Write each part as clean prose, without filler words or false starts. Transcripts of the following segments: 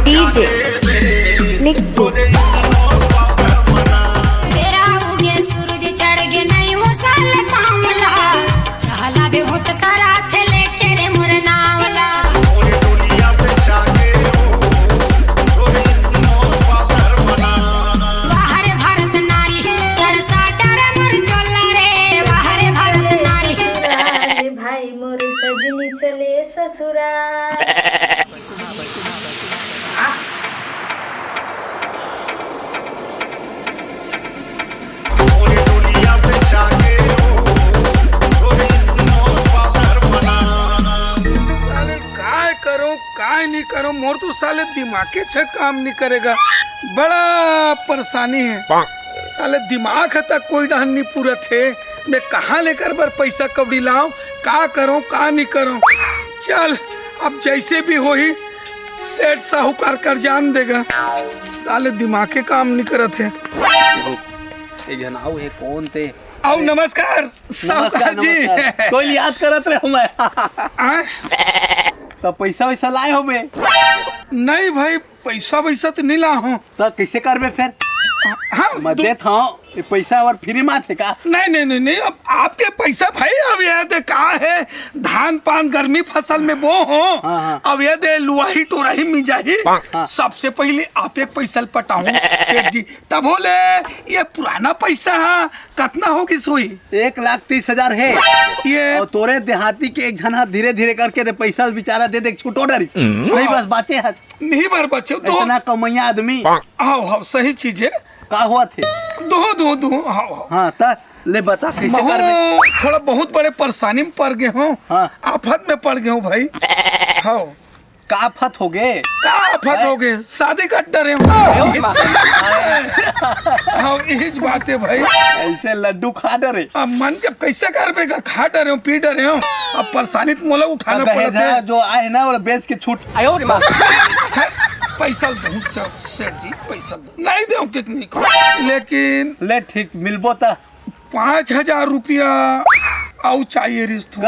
DJ निक्कू चले ससुराल। साले काय करो काय नहीं करो, मोर तो साले दिमागे छे काम नहीं करेगा, बड़ा परेशानी है। साले दिमाग है तक कोई डहन नहीं पूरा थे, मैं कहाँ लेकर बर पैसा कौड़ी लाऊं, का करूं का नहीं करूं। चल अब जैसे भी हो ही सेठ साहूकार कर जान देगा, साले दिमागे काम नहीं करत है। जनाऊ है कौन थे? आओ नमस्कार साहूकार जी। कोई याद करत रहे मैं। तो पैसा वैसा लाए हो मैं? नहीं भाई पैसा वैसा तो नहीं ला हूँ। तो कैसे करबे फिर? हाँ मैं देता हूँ पैसा और फ्री मात है का? नहीं नहीं नहीं नहीं, अब आपके पैसा भाई अब ये दे का है, धान पान गर्मी फसल में वो हो। हाँ। अब ये दे लुआही टोराही मिजाही। हाँ। सबसे पहले आप एक पैसा पटाऊं सेठ जी, तब बोले ये पुराना पैसा है कितना होगी सोई? 1,30,000 है ये और तोरे देहाती के एक जना धीरे धीरे करके दे पैसा बेचारा दे दे छुटो डरी नहीं बस बाचे है नहीं बार बच्चे दो। इतना कमैया आदमी। हाँ हाँ सही चीज है। का हुआ थे? दो दो दो हाँ। हाँ ता ले बता कैसे करबे? थोड़ा बहुत बड़े परेशानी में पड़ गए हूँ। हाँ। आफत में पड़ गए हूँ भाई। हाँ का आफत हो गए? का आफत हो गए, शादी कर डरे हूँ। हाँ यही बात है भाई। ऐसे लड्डू खा डरे अब मन के कैसे कर बेगा, खा डरे हूँ पी डरे हूँ, अब परेशानी तो मोला उठाना पड़ता है। जो आए ना वो बेच के छूट आयो रे पैसा दूं सेठ जी, पैसा नहीं दूं कितनी को, लेकिन ले ठीक मिलबो ता 5,000 रुपया आउ चाहिए रिश्त।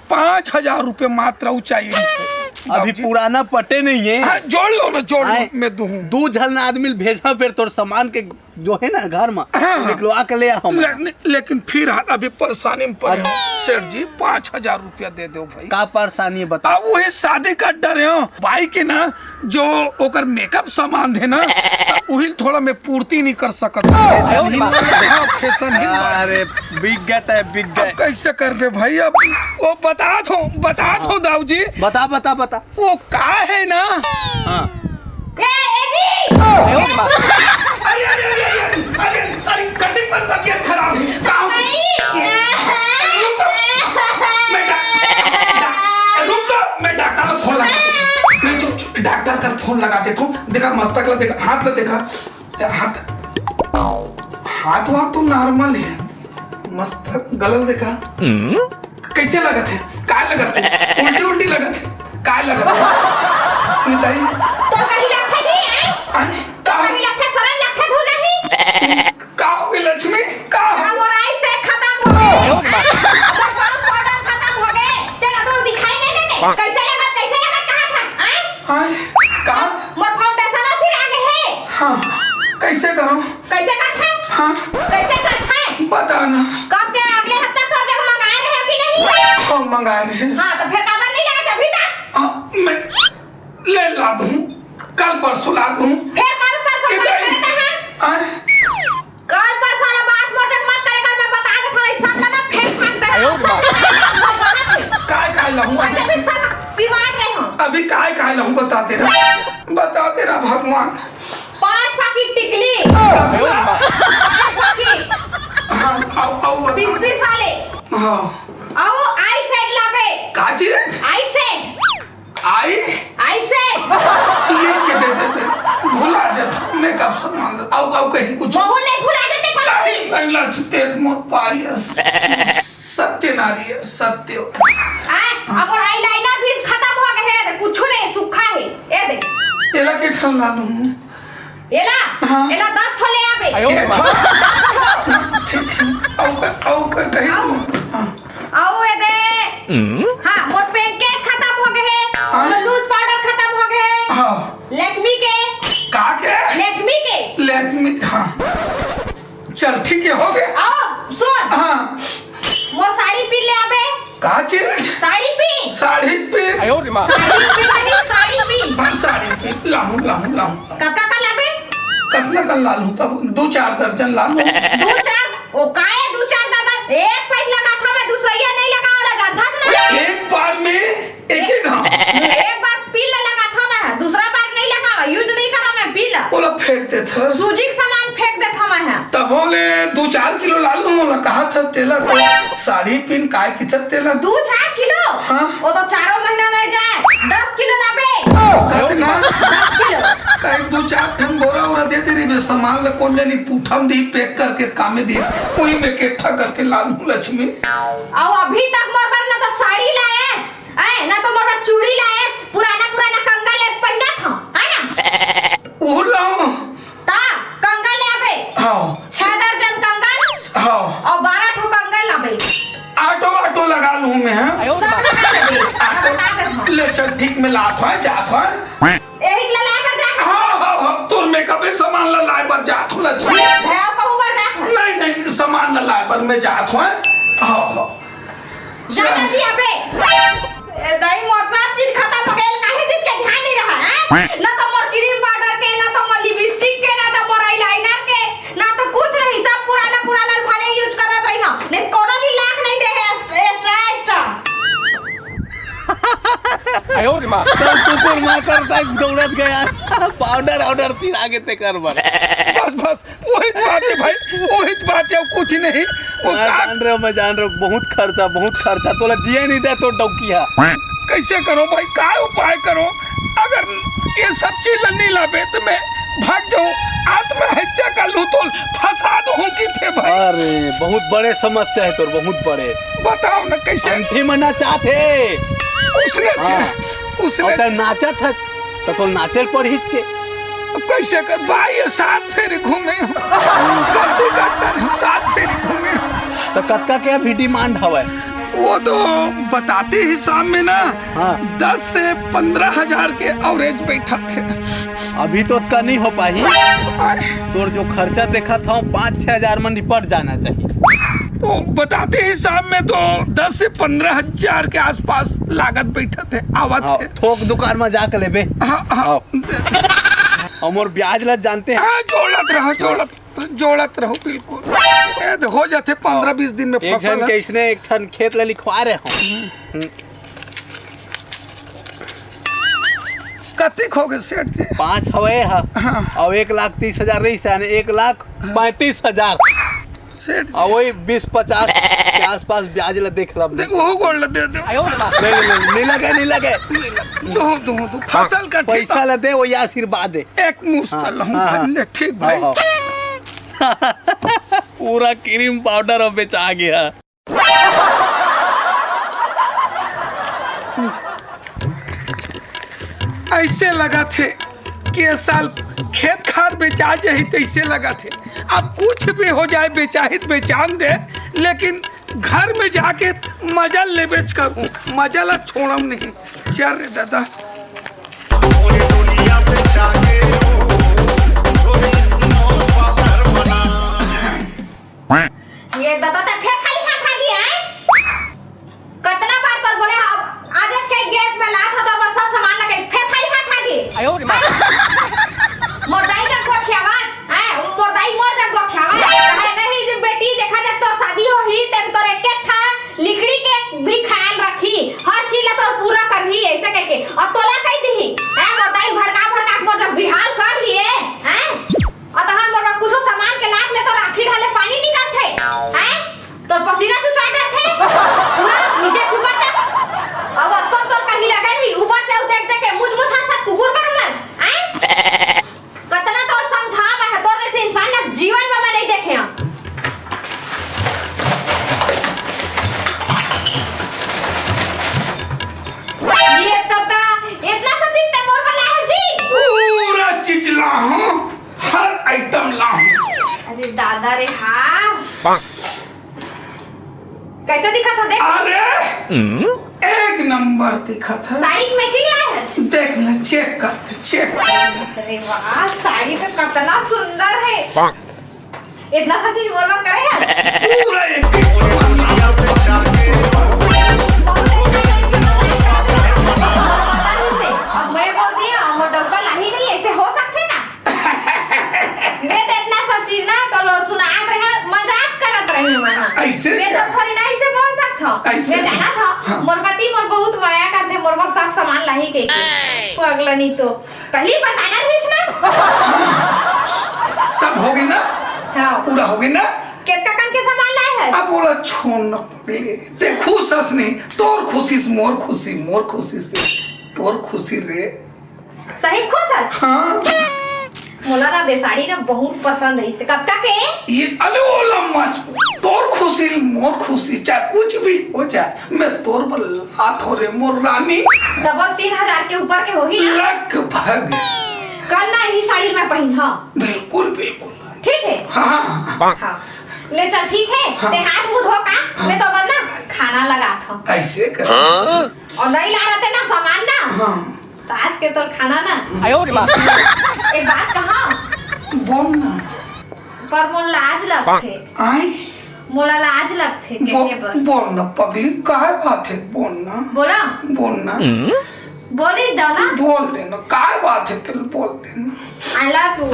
5,000 रुपया मात्र आउ चाहिए रिश्त। अभी पुराना पटे नहीं है। हाँ, जोड़ लो ना जोड़ लो, मैं दूं। दू झल आदमी भेजा फिर तोर सामान के जो है ना घर में निकलवा के ले आओ। लेकिन फिर अभी परेशानी में पड़े सेठ जी, 5,000 रुपया दे दो भाई। का परेशानी बता? अब वो सादे कर डरे हो भाई के ना, जो ओकर मेकअप सामान है ना वही थोड़ा मैं पूर्ति नहीं कर सकता। फैशन है। अरे बिक गए बिक गए। कैसे करबे भाई? अब वो बता दो दाऊ जी। बता बता बता वो का है ना। हाँ अरे कटिंग पर तबीयत खराब है। मैं डॉक्टर का फोन लगा, डॉक्टर का फोन लगा देता हूँ। देखा मस्तक ला, देखा हाथ ला, देखा हाथ वहाँ तो नॉर्मल है, मस्तक गलल देखा कैसे लगा थे, काय लगा थे, उल्टी उल्टी लगा थे, काय लगा थे बताइए। तो कहीं लखे जी हैं? तो कहीं लखे सरल लखे धुल नहीं? का हो गई लक्ष्मी? का मोराई से खत्म हो गए। अगर पांच ऑर्डर खत्म हो गए तेरा रूल दिखाई नहीं देते। कैसे लगा कहा था? हाँ का मोर फाउंडेशन सिर आगे है। हाँ कैसे करूँ? कैसे करते हैं? हाँ कैसे करते हैं? बताना। कब के अगले हफ्ते तो जब मंगाए रहे अभी नहीं? हाँ मंगाए रहे। हाँ तो फिर काबर नहीं लगा अभी तक? मैं ले ला दूँ, कल परसों ला दूँ। फिर कल परसों बात करते हैं। कल परसों वाला बात मोटे मत करे, कल मैं बता दे थोड़ा सब ना फेंक फाड़ दे। काय लाऊं? ऐसे फिर सब सिवाट रहे हो। अभी काय लाऊं बता दे रहा भगवान। 5 पैकेट टिकली। 5 पैकेट। हाँ आओ बता। 20 वाले। हाँ आओ आई सेड लावे। का चीज? आई सेड ये के दे भुला जाता मैं कब संभाल। आओ कहीं कुछ बहु ले भुला देते कोई। नहीं लचते मोर पायस सत्य नारी है, सत्य। अब और आईलाइनर भी खत्म हो गए हैं, कुछ नहीं सूखा है। ये देख एला के ठन ला लूं। एला 10 ठो ले आबे। ठीक है आओ कहीं आओ ये दे। हाँ मोर पेंकेट साड़ी पी हाँ साड़ी पी लाहूं कक्का का लाबे कतना का लाल हूँ तब 2-4 दर्जन लाल हूँ। 2-4 ओ काहे 2-4 दादा एक पैक लगा था मैं दूसरा नहीं लगा लगा था ना एक बार में एक हाँ एक बार पील लगा था मैं दूसरा बार नहीं लगा यूज नहीं करा मैं पील बोला फेंक दे था सूजी का सामान फेंक दे था मैं तब बोले 2-4 किलो लाल हूँ कहा था तेला तो साड़ी पिन काय कितना तेला 2-4 किलो हाँ। वो तो 4 महीना रह जाए 10 किलो लाबे कितना 10 किलो कहीं 2-4 ठन बोरा उरा दे दे रही सामान ला कौन लेनी पूठम दी पैक करके कामे दी वही में इकट्ठा करके लाल हूँ लक्ष्मी और अभी तक मोर पर ना तो साड़ी लाए ना तो मोर पर चूड़ी लाए पुराना कंगन ले पहना था है ना वो लाओ ता कंगन ले आबे हाँ 6 दर्जन कंगन हाँ और 12 ठो कंगन लाबे ऑटो लगा लूँ मैं हाँ सब लगा लेबे बता दे हम ले चल ठीक में लात है जात है एही ले ला कर जा हाँ तोर मेकअप सामान ला लाए बर जात हूँ लक्ष्मी है कहूं बर जा नहीं सामान ला लाए बर मैं जात हूँ हाँ जा जल्दी आबे दही मोर सब चीज खत्म हो गइल काहे चीज के ध्यान नहीं रहा है ना तो मोर क्रीम पाउडर के ना तो मोर लिपस्टिक के ना तो मोर आईलाइनर के ना तो कुछ नहीं सब पुराना भले यूज करत रही हम नहीं कोनो दिन लाख नहीं देगे एक्स्ट्रा कुकुर मार करता दौड़त गया पाउडर सिर आगे ते कर बर बस वही बात है भाई वही बात है कुछ नहीं वो मैं जान रहा हूँ बहुत खर्चा तोला जिए नहीं दे तो डौकिया कैसे करो भाई क्या उपाय करो अगर ये सब चीज नहीं लाबे तो मैं भाग जाऊं आत्महत्या कर लूं तो फंसा दूं की थे भाई अरे बहुत बड़े समस्या है तोर बहुत बड़े बताओ ना कैसे अंठी मना चाहते उसने नाचा था तो नाचे पड़ी चे कैसे कर भाई ये 7 फेरी घूमे गलती करता नहीं 7 फेरी घूमे तो कत्का क्या भी डिमांड हवा वो तो बताते हिसाब में ना 10 से 15 हजार के एवरेज बैठा थे अभी तो उसका नहीं हो पाई तोर जो खर्चा देखा था 5-6 हजार में निपट जाना चाहिए तो बताते हिसाब में तो 10 से 15 हजार के आसपास लागत बैठा थे आवत थे थोक दुकान में जाकर लेबे और ब्याज लग जानते हैं जोड़त रहो बिल्कुल हो जाते 15-20 दिन में फसल के इसने एक ठन खेत ले लिखवा रहे हो कतिक हो गए सेठ जी 5 हवे और 1,30,000 रही से 1,35,000 सेठ और वही 20-50 के आसपास ब्याज ला देख ला वो गोल्ड दे दो नहीं लगे दो फसल का पैसा ला दे वो आशीर्वाद दे एक मुश्किल ठीक भाई पूरा क्रीम पाउडर अब बेचा गया ऐसे लगा थे कि ये साल खेत खार बेचा जाए तो ऐसे लगा थे अब कुछ भी हो जाए बेचान दे लेकिन घर में जाके मजा ले बेच करूँ मजा ला छोड़म नहीं चल रे दादा ये दादा तो फिर खाली हाथ आ गया है कितना बार तो बोले आज के गैस में लात था तो बरसा सामान लगे फिर खाली हाथ आ गए मोरदाई का गोठियावाज है मोरदाई मोर जा गोठियावाज है नहीं जे बेटी देखा जा तो शादी हो ही तन करे के था लिकड़ी के भी ख्याल रखी हर चीज तो पूरा करही ऐसे करके और तोला कह दी है मोरदाई भड़का मोर जब बिहार कर लिए हैं और तो हम मोर कुछ सामान के लात ले तो राखी ढाले पानी निकालते हैं तो पसीना चुचा करते पूरा नीचे छुपा तक अब तो कहीं लगा नहीं ऊपर से देख के मुझ साथ कुकुर कर मन हैं कितना तो समझा मैं तो ऐसे इंसान ने जीवन में मैं नहीं देखे हैं ये दादा इतना सब चीज मोर पर लाहर जी पूरा चीज ला हूं हर आइटम ला हूं अरे दादा रे हाँ कैसा दिखा था देख अरे एक नंबर दिखा था साड़ी मैचिंग है देख ले चेक अरे वाह साड़ी तो कितना सुंदर है इतना सा चीज मोर करे यार पूरा एक लाही के पगला नहीं तो पहले ही बताना रहीस ना। सब हो गए ना, हाँ पूरा हो गया ना। कितना कन के सामान लाए है? अब बोला छोड़ न पगली, ते खुश हस नहीं, तोर खुशी से मोर खुशी, मोर खुशी से तोर खुशी रे। सही खुश है। हाँ मोला ना दे साड़ी ना बहुत पसंद है, इसे कब तक है ये अलोला मच, तोर खुशी मोर खुशी, चाहे कुछ भी हो जाए, मैं तोर पर हाथ हो रे मोर रानी। डबल 3000 के ऊपर के होगी ना। लगभग कल ना यही साड़ी मैं पहन। हाँ बिल्कुल बिल्कुल ठीक है। हाँ हाँ ले चल ठीक है। हाँ। ते हाथ मुंह धो का, मैं तो ना खाना लगा था ऐसे कर। और नहीं ला रहे थे ना सामान ना। हाँ तो आज के तो खाना ना एक बात कहा बोल ना। पर मोला लाज लगथे, आई मोला लाज लगथे कहने पर। बोल ना पगली, काय बात है, बोल ना। बोला बोल ना, बोली दो ना। बोल देना, काय बात है, चल बोल देना। I love you,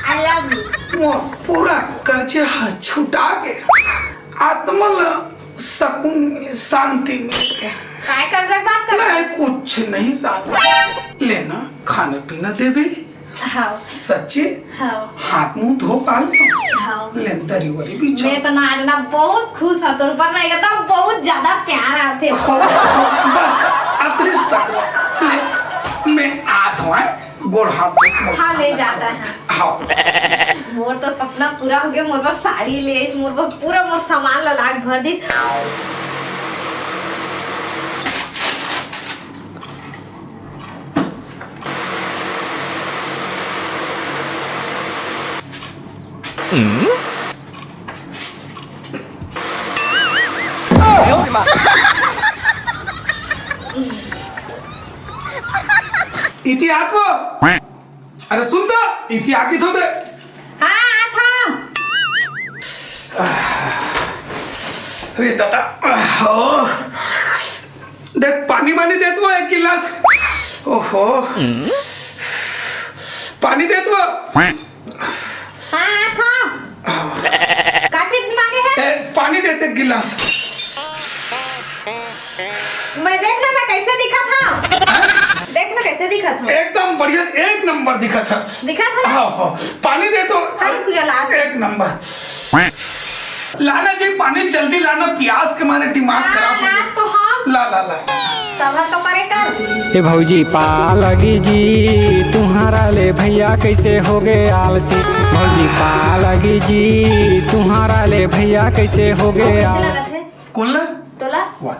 I love you. वो पूरा कर्जे हाथ छुटा के आत्मा सकून मिले, शांति मिले। काय कर रहे बात कर। नहीं कुछ नहीं रानी, लेना खाना पीना देवे। हाँ सच्चे हाँ हाथ मुंह धो पाल हाँ। लेन तरी वाली भी छो। मैं तो ना आज ना बहुत खुश है तोर पर, ना एकदम बहुत ज्यादा प्यार आते। बस अतरिस तक ले, मैं आठ हुआ गोड़ हाथ हाँ ले जाता है। हाँ मोर तो सपना पूरा हो गया, मोर पर साड़ी ले इस, मोर पर पूरा मोर सामान ला भर दी। इतिहास वो, अरे सुन तो इतिहास की थोड़े। हाँ था अरे दादा, ओ देख पानी वानी दे दो एक गिलास। ओहो पानी दे दो। हाँ था काची मांगे है। पानी देते गिलास। मैं देखना मैं कैसे दिखा था, देखना कैसे दिखा था। एकदम बढ़िया, एक नंबर दिखा था। दिखा था। हाँ हाँ पानी दे दो। अरे पूरा ला दे। एक नंबर लाना जी, पानी जल्दी लाना, प्यास के मारे दिमाग खराब ला तो हम ला ला ला। सभा तो करे कर। ए भौजी पा लगी जी तुम्हारा ले भैया कैसे हो गए आलसी। भौजी पा लगी जी तुम्हारा ले भैया कैसे हो गए कैसे आलसी। लगा थे कौन तोला? वाह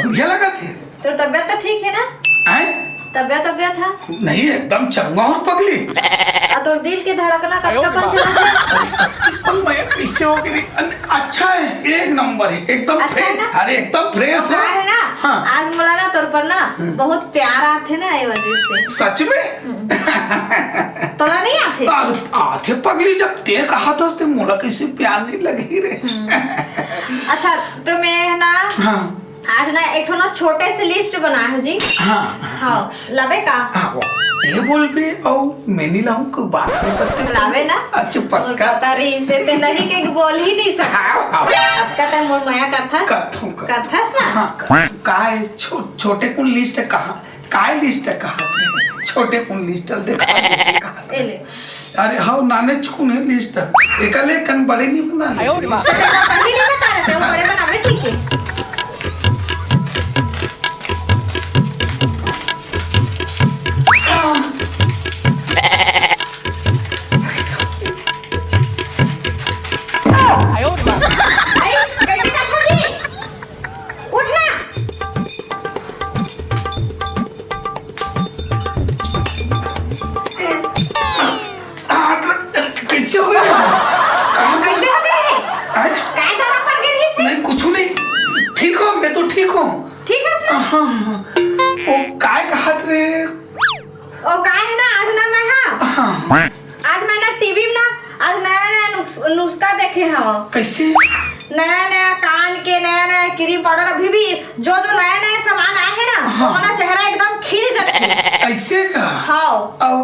बढ़िया लगा थे। तो तबियत तो ठीक है ना? आए? तबियत था नहीं एकदम चंगा और पगली। और दिल की धड़कना कब पर मैं कैसे हो गई? अच्छा है, एक नंबर है, एकदम अच्छा है फ्रेश। ना? अरे एकदम फ्रेश है ना। हाँ। आज मोला ना तोर पर ना बहुत प्यार आते ना, ये वजह से। सच में तोला नहीं आते? आते पगली, जब ते कहा था तो मोला कैसे प्यार नहीं लगी रे। अच्छा तो मैं ना हाँ आज ना एक ठो ना छोटे से लिस्ट बनाया हूँ जी। हाँ हाँ लावे का? हाँ वो ये बोल भी और मैं नहीं लाऊं, कोई बात हो सकती है। लावे ना। अच्छा पक्का। और पता रही इसे ते नहीं के बोल ही नहीं सकता। हाँ, अब का टाइम मोर माया करथा करथूं करथस ना। हाँ काय छोटे कौन लिस्ट है कहाँ, काय लिस्ट है कहाँ रे? छोटे कौन लिस्ट है देखा ए ले अरे हाँ नाने चुकून है लिस्ट है एकले कन बड़े नहीं बना ले। पहले नहीं बता रहे थे, वो बड़े बनावे ठीक है। आई, कैसे करथा जी? उठना। कैसे हो गया? कहाँ कैसे हो गए हैं? आए? काय दौरा पर गिर गई से? नहीं कुछ नहीं, ठीक हो, मैं तो ठीक हूँ। ठीक है सर। हाँ वो काय कहा रे? ओ काय है ना आज ना मैं हाँ आज मैं ना टीवी में ना आज नया नया नुस्खा देखे हम। कैसे? नया नया कान के नया नया क्रीम पाउडर, अभी भी जो जो नया नया सामान आए हैं ना हाँ। वो ना चेहरा एकदम खिल जाते। ऐसे का? हाँ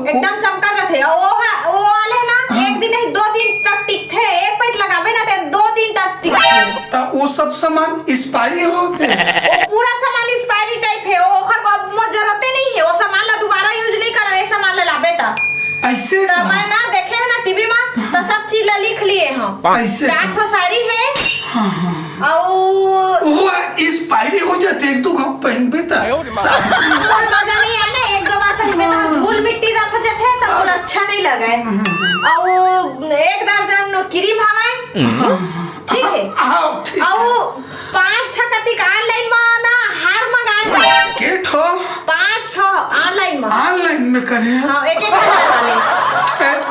एकदम चमका रहे थे। और वो वाले ना हाँ। एक दिन नहीं 2 दिन तक टिकते, एक पैट लगावे ना ते 2 दिन तक टिकते। तो वो सब सामान एक्सपायरी हो गए। वो पूरा सामान एक्सपायरी टाइप है, वो ओखर को ऐसे 4 ठो साड़ी है और वो इस पायरी हो जाते एक दो घाव पहन पे था और मजा नहीं आया ना, 1-2 बार पहनबे तो धूल मिट्टी रख जाते तो और अच्छा नहीं लगे। और 1 दर्जन क्रीम हवा, ठीक है। हाँ ठीक और 5 ठो कतिक ऑनलाइन में ना हार मंगाए, के ठो 5 ठो ऑनलाइन में। ऑनलाइन में करे हाँ, 1-1 हजार वाले।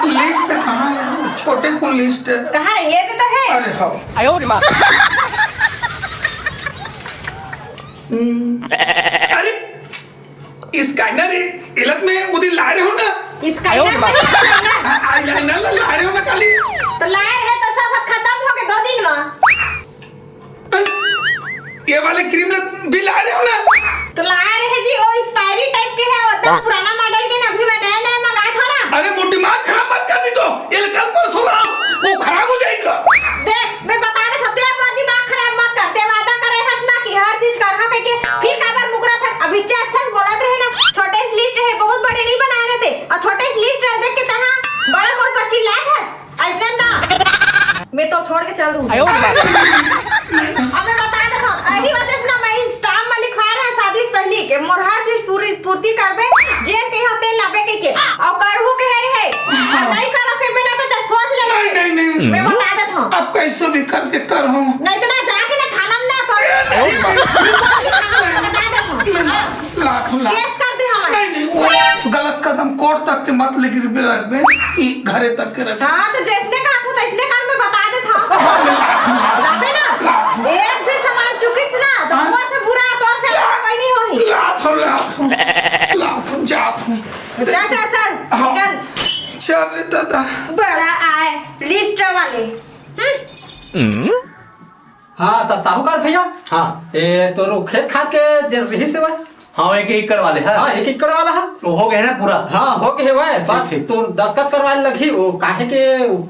लिस्ट कहाँ है? छोटे को लिस्ट है। कहाँ है? ये तो है। अरे हाँ अरे स्कैनर इलत में उदी ला रहे हो ना, इसका ना आईलाइनर ला रहे हो ना खाली। तो लायर है तो सब खत्म हो गए 2 दिन में। ये वाले क्रीम भी ला रहे हो ना? तो लायर है जी, वो एक्सपायरी टाइप के है, वो तो पुराना मॉडल के ना, अभी मैं नया मंगाया था ना। अरे मोटी दिमाग खराब मत कर दी तो ये कल परसों वो खराब हो जाएगा। देख मैं बता रहे सबसे बार दिमाग खराब मत करते, वादा करे हस ना कि हर चीज कर हा के फिर काबर मुकरा था। अभी अच्छा बोलत रहे ना, छोटे से लिस्ट है, बहुत बड़े नहीं बनाए रहते, और छोटे से लिस्ट है देख के तहां बड़ा मोर पर चिल्लाए था ऐसा ना। मैं तो छोड़ के चल दूं। हमें बता दे था यही वजह से ना मैं स्टाम्प में लिखवा रहा शादी से पहले के मोर हर चीज पूर्ति करबे, जेन के होते लाबे के और करहु के है और नहीं करो के बिना तो सोच ले। नहीं मैं बता दे था अब कैसे भी करके कर हूँ नहीं तो ना जाके ना थाना में ना कर बता दे था लाखों लाख केस कर दे हमारे। नहीं वो गलत कदम कोर्ट तक के मत लेकर रखबे ई घरे तक के रख। हां तो जैसे कहा था तैसे कर मैं बता दे था जाबे ना एक भी सामान चुकी ना तो और से बुरा तौर से कोई नहीं होही। लाखों जात हूँ। चल चल चल निकल चल रे दादा बड़ा आए लिस्ट वाले। हाँ तो साहूकार भैया, हाँ ये तो खेत खाद के रही से भाई। हाँ 1 एकड़ वाले है। हाँ 1 एकड़ वाला है तो हो गए ना पूरा। हाँ हो गए भाई, बस ठीक। तो दस्तखत करवाने लगी वो काहे के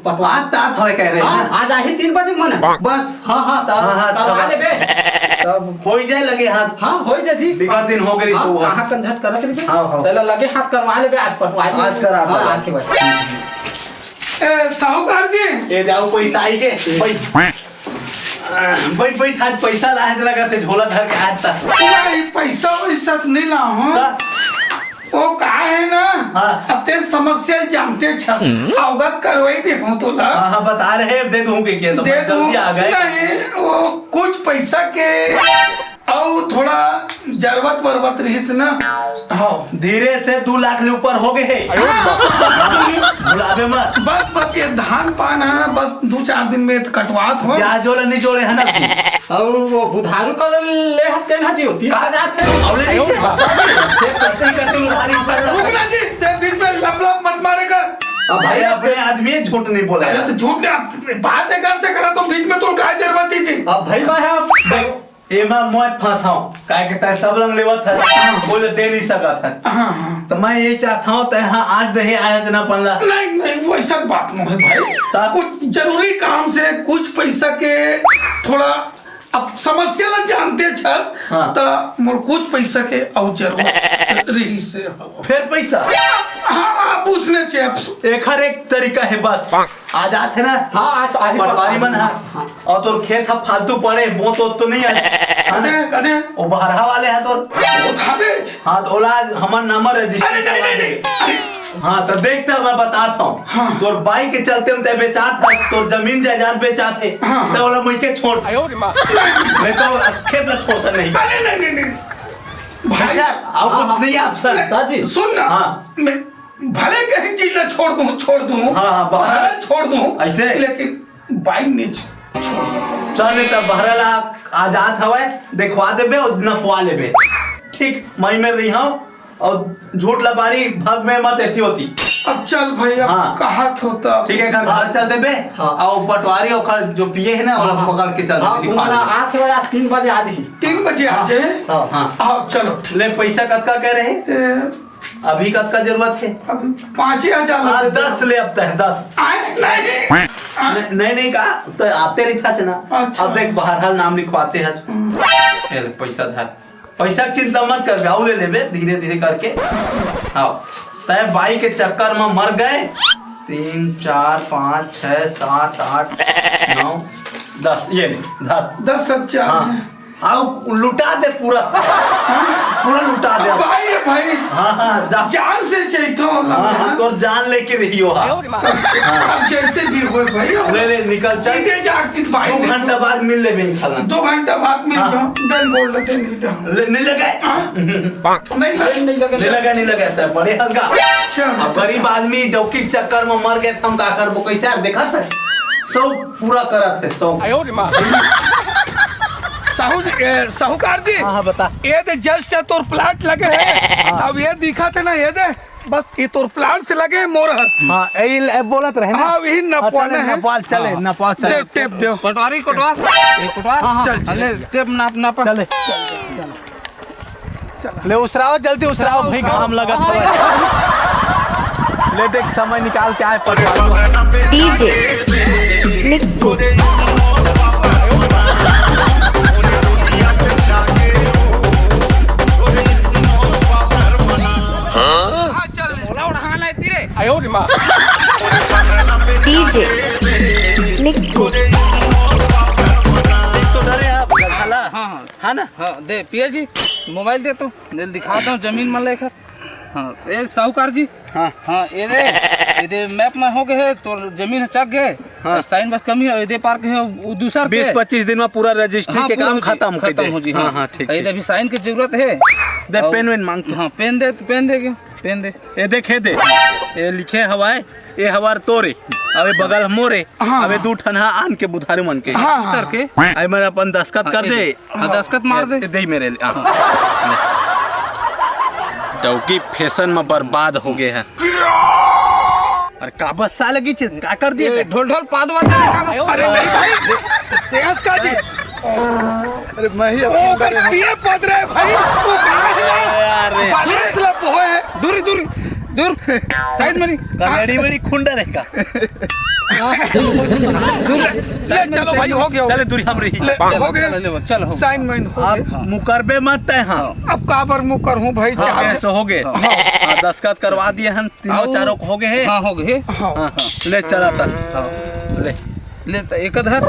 पटवा तात होए कह रहे हैं हाँ, आज आही 3 बजे मन बस। हाँ हाँ हाँ, करवा ले बे तब हो ही जाए लगे हाथ। हाँ हो जा जी, बिगड़ दिन हो गई हाँ, तो कहाँ कंझट करत रही हाँ, हाँ। तैला लगे हाथ करवा ले बे, आज पटवा ले। आज करा दो। हाँ आके भाई साहूकार जी ए जाओ पैसा आई के बैठ बैठ आज पैसा लाए लगा थे झोला धर के आज तक नहीं पैसा वैसा तो नहीं ला हूँ वो कहा है ना हाँ। अब ते समस्या जानते छस अवगत करवाई दे हूँ तो ला हाँ बता रहे हैं, दे दूं के तो दे दूं जल्दी आ गए। नहीं वो कुछ पैसा के और थोड़ा जरूरत वरवत रही ना। हाँ धीरे से 2 लाख के ऊपर हो गए बुलावे मत। बस बस ये धान पान है बस 2-4 दिन में कटवात हो। ब्याज जोड़े नहीं जोड़े है ना और वो बुधारू कर ले हत्ते ना जी 30,000 औले नहीं से कैसे ही करते उधारी पर। रुकना जी ते बीच में लप मत मारे कर। अब भाई अपने आदमी झूठ नहीं बोला अरे तो झूठ नहीं बात है घर से करा तो बीच में तो काय जरूरत थी जी। अब भाई भाई एमा मैं फंसाऊं काय के तय सब रंग लेवत है बोले दे नहीं सका था। हाँ तो मैं यही चाहता हूँ तो यहाँ आज दहे आया जना पड़ला। नहीं वैसा बात नहीं है भाई, कुछ जरूरी काम से कुछ पैसा के थोड़ा अब समस्या ला जानते छस हाँ। तो मोर कुछ पैसा के और जरूरत रही से फिर पैसा हाँ पूछने चाहिए एक तरीका है बस आज आते ना। हाँ आज पटवारी मन है और तो खेत का फालतू पड़े बोत तो नहीं है कदे वो बहरा वाले हैं तो वो थाबेज। हाँ तो ओला हमार नंबर है अरे नहीं हाँ तो देखता मैं बताता हूँ। हाँ। तोर बाइक के चलते हम ते बेचा था तोर जमीन जायदाद बेचा थे हाँ। तो ओला मुझे छोड़ नहीं तो खेत ला छोड़ता नहीं। अरे नहीं भाई आओ कुछ नहीं ऑप्शन दादी सुन ना हाँ। मैं भले कहीं चीज ना छोड़ दूं हाँ, भले छोड़ दूं ऐसे? लेकिन बाइक नहीं चल तब बहरा ला आजाद हवे देखवा देबे और नफवा लेबे ठीक मई में रही हूँ और झूठ लबारी भग में मत ऐसी होती। अब चल भाई अब हाँ। कहा होता ठीक है घर चल देबे हाँ। और पटवारी और जो पिए है ना वो पकड़ के चल हाँ लिखवा उन्होंने देबे। 8 बजे आज 3 बजे आज ही 3 बजे आ जाए। हाँ हाँ आओ चलो ठीक ले पैसा कतका कह रहे है। अभी कतका जरूरत है अब 5,000 हाँ, लगे 10 ले अब तक 10 आए नहीं नहीं कहा तो आते नहीं था ना। अच्छा। अब देख बहरहाल नाम लिखवाते हैं चल पैसा धर पैसा की चिंता मत कर गाँव ले लेबे धीरे धीरे करके। हाँ तय बाई के चक्कर में मर गए 3 4 5 6 7 8 9 10 ये नहीं 10 सच्चा हाँ आओ लुटा दे पूरा पूरा लुटा दे अब। भाई भाई हाँ हाँ जा जान से चाहिए हाँ तोर जान लेके रही हो हाँ अब जैसे भी हो भाई ले ले निकल चल सीधे जाती भाई 2 घंटा बाद मिल ले बेन खाना 2 घंटा बाद मिल हाँ। जाओ डन बोल लेते नहीं तो नहीं लगा नहीं लगा था बड़े हंसगा अच्छा अब गरीब आदमी डौकी के चक्कर में मर गए हम का करबो कैसे यार देखा था सब पूरा करा थे सब साहूकार जी हाँ बता ये दे जस्ट तोर प्लाट लगे है अब ये दिखा थे ना ये दे बस ये तोर प्लाट से लगे मोर हाँ यही बोलत रहे हाँ वही नपवाना है नेपाल चले नेपाल दे चले टेप दे कटवारी कटवार चल अरे टेप नाप चले ले उसराओ जल्दी उसराओ भाई काम लगा ले देख समय निकाल के आए पटवा DJ निक्कू हाँ चल DJ निक्कू तो डरे आप गला हाँ हाँ ना हाँ दे पिया जी मोबाइल दे तो दे दिखाता हूँ जमीन में लेकर हाँ ये साहूकार जी हाँ हाँ ये मैप में हो गए है तो जमीन चक गए हाँ। साइन बस कमी है ये पार्क है वो दूसरा 20-25 दिन में पूरा रजिस्ट्री के काम खत्म हो जी हाँ हाँ ठीक ये अभी साइन की जरूरत है दे पेन वेन मांग हाँ पेन दे क्यों पेन दे ये देखे दे ये लिखे हवाए ये हवार तोरे अबे बगल मोरे अबे 2 ठनहा आन के बुधारे मन के सर के आई मैं अपन दस्खत कर दे दस्खत मार दे दे मेरे डौकी फैशन में बर्बाद हो गए हैं अरे का बस सा लगी चीज का कर दिए ढोल ढोल पाद वाद अरे नहीं भाई तेज का जी अरे मैं ही ओ पिए पद रहे भाई वो अरे बैलेंस लप होए दूर दूर दूर साइड में कमेडी मेरी खुंडा रहेगा ले चलो भाई हो गया चले दूरी हम रही हो गया चल साइन माइन हो आप मुकरबे मत है हाँ अब का पर मुँह कर हूँ भाई हाँ चाहे ऐसे हो गए हाँ दस्खत करवा दिए हम तीनों चारों हो गए हैं हाँ हो गए हाँ ले चला था ले ले तो एक धर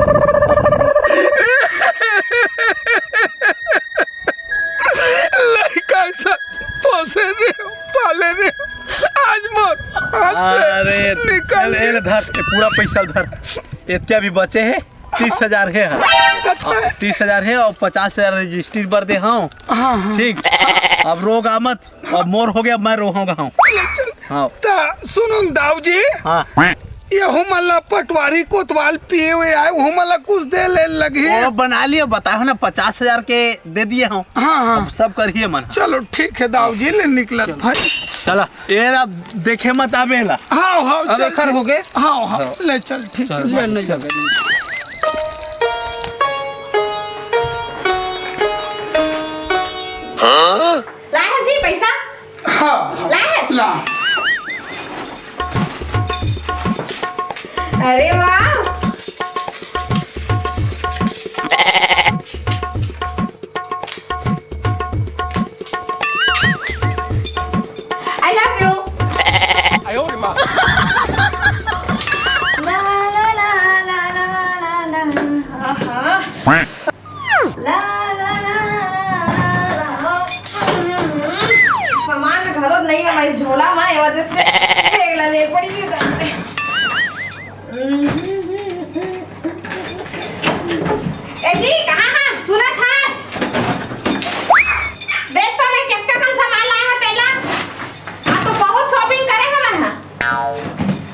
लड़का ऐसा पोसे रे पाले रे आज मोर अरे निकल ले धर ये पूरा पैसा धर इतना भी बचे है 30,000 है 30,000 है और 50,000 रजिस्ट्री पर दे हाँ ठीक अब रोगा मत अब मोर हो गया मैं रोहूंगा हाँ ता सुनो दाऊ जी हाँ ये हमला पटवारी कोतवाल पिए हुए आए हमला कुछ दे ले लगी वो बना लिया बताओ ना 50,000 के दे दिए हूँ हाँ अब सब करिए मन चलो ठीक है दाऊ जी ले निकलत भाई चला ये अब देखे मत आवेला हाँ हाँ अब चल खर हो गए हाँ हाँ ले चल ठीक है ले नहीं चल लाए जी पैसा हाँ लाए ला अरे वाह आई लव यू ला ला ला ला ला ला ला ला ला सामान घरों नहीं है भाई झोला मारे वजह से एकला ले पड़ी थी तब ए जी कहाँ है सुना था देख तो मैं कितना कौन सामान लाया है तेला आप तो बहुत शॉपिंग करे हैं मैं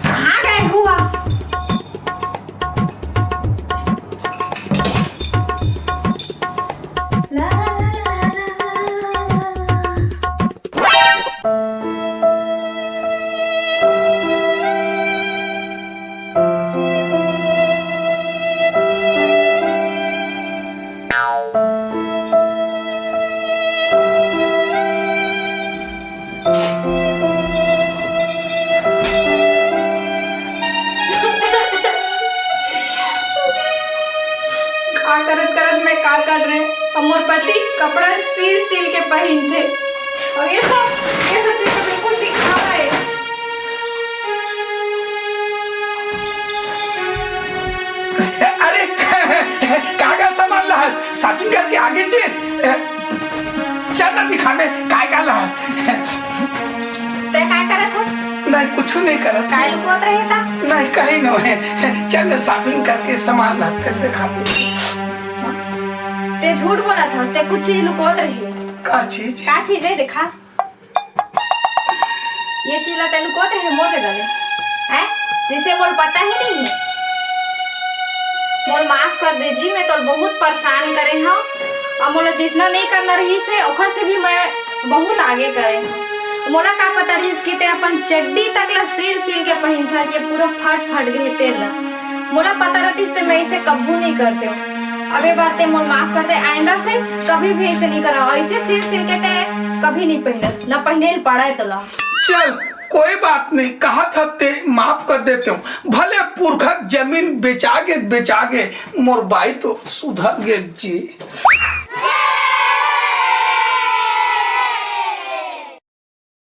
कहाँ गए हुआ ला ला करत करत मैं का कर रहे और मोर पति कपड़ा सील सील के पहन थे और ये सब चीज तो बिल्कुल दिखावा है शॉपिंग करके आगे चल ना दिखावे काय का लहस ते काय करत हस? नहीं कुछ नहीं करत काय लुकोत रहे था? नहीं कहीं न है चल शॉपिंग करके सामान लाते दिखावे ते झूठ बोलत हस, ते कुछ चीज लुकोत रही। का चीज का चीज है दिखा? ये चीज ला ते लुकोत रहे मोर जगह में, हैं? जिसे मोर पता ही नहीं है। मोर माफ कर दे जी, मैं तो बहुत परेशान करे हूँ और मोला जिसना नहीं करना रही से ओखर से भी मैं बहुत आगे करे हूँ। मोला का पता रही कि ते अपन चड्डी तक ला सील के पहन था, ये पूरा फट गए तेला। मोला पता रहती तो मैं इसे कभी नहीं करते हूँ। अबे बार ते मोल माफ कर दे, आइंदा से कभी भी ऐसे नहीं करा। ऐसे सील के ते कभी नहीं पहनस, न पहने पड़ा है तला। चल कोई बात नहीं, कहा था ते माफ कर देते हूँ। भले पुरखा जमीन बेचा के मोर बाई तो सुधर गे जी।